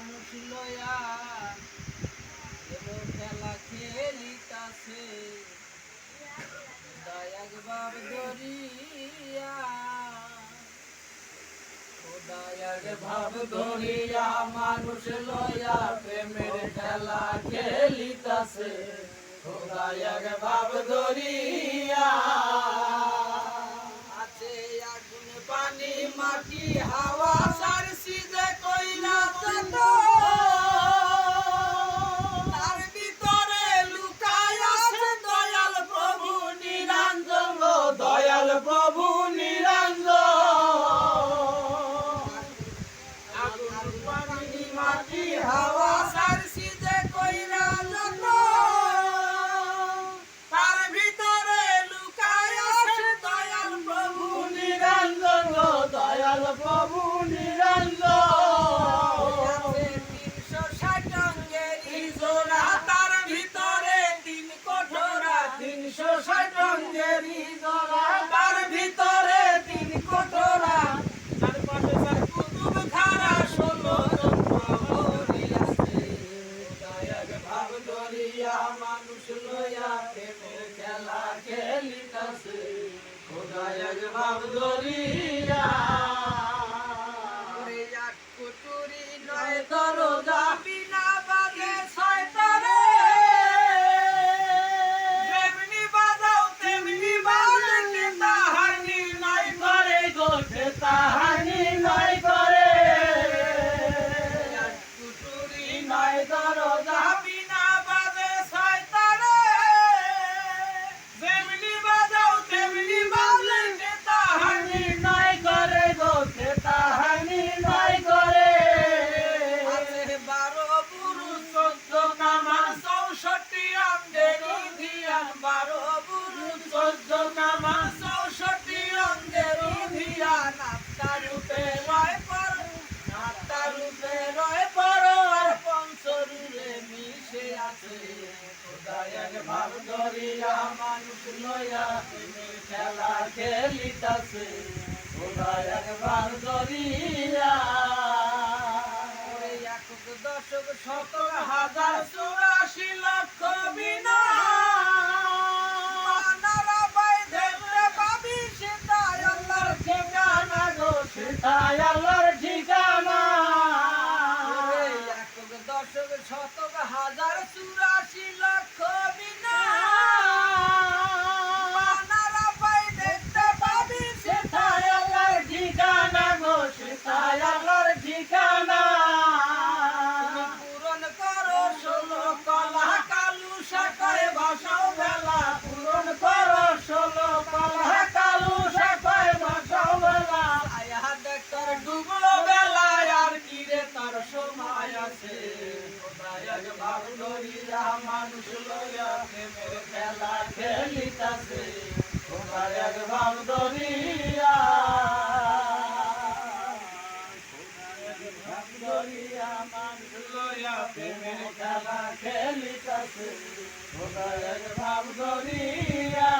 মানুষ লয়া খেলা খেলিতাছে দয়াক বাপ দরিয়া দয়াক ভাব ধরিয়া মানুষ লয়া প্রেমের খেলা খেলিতাছে দয়াক ভাব ধরিয়া আছে আগুন পানি মাটি হাওয়া সারসি যে কইলা যত তার ভিতরে লুকায় আছে দয়াল প্রভু নিরঞ্জন দয়াল প্রভু মাটি হাওয়া সারসি যে কইরা যত তার ভিতরে লুকায় আছে দয়াল প্রভু নিরঞ্জন দয়াল প্রভু নিরঞ্জন 360 অঙ্গের জোড়া তার ভিতরে 3 কঠোরা 360 অঙ্গের জোড়া তার ভিতরে 3 কঠোরা চারপাশে চার কুতুব খারা 16 মানুষ লয়া প্রেমের খেলা খেলিতাছে দয়াক ভাব ধরিয়া ওরে এক কুটুরি নয় দরজা বিনা বাজে ছয়তারে যেমনি বাজাও তেমনি বাজে তাহানি নাই করে গোঠে তাহানি নাই করে এক কুটুরি নয় দরজা বিনা বাজে ছয়তারে যেমনি বাজাও তেমনি বাজে তাহানি নাই করে গোঠে তাহানি নাই করে আছে 12 পুরুষ 14 নামা 64 অঙ্গেরি ধিয়ান 12 পুরুষ 14 নামা 64 অঙ্গেরি ধিয়ান আত্মার রূপে রয় পর আত্মার রূপে রয় পর আর পঞ্চরূপে মিশে আছে দয়াক ভাব ধরিয়া মানুষ লয়া প্রেমের খেলা খেলিতাছে দয়াক ভাব ধরিয়া ওরে একক দশক শতক হাজার 84 লক্ষ বিনা মানারা পাই দেখতে পাবি সেটাই আল্লাহর ঠিকানা গো সেটাই আল্লাহর ঠিকানা ওরে একক দশক শতক হাজার 84 লক্ষ বিনা মানারা পাই দেখতে পাবি সেটাই আল্লাহর ঠিকানা গো সেটাই আল্লাহর ঠিকানা পূরণ করো 16 কলা কালু শাখায় ভাষাও বেলা পূরণ করো 16 কলা কালু শাখায় ভাষাও বেলা আয়া দেখতর ডুবলো বেলা আর কি রে তার সময় আছে দয়াক ভাব ধরিয়া মানুষ লয়া প্রেমের খেলা খেলিতাছে দয়াক ভাব ধরিয়া মানুষ লয়া প্রেমের খেলা খেলিতাছে দয়াক ভাব ধরিয়া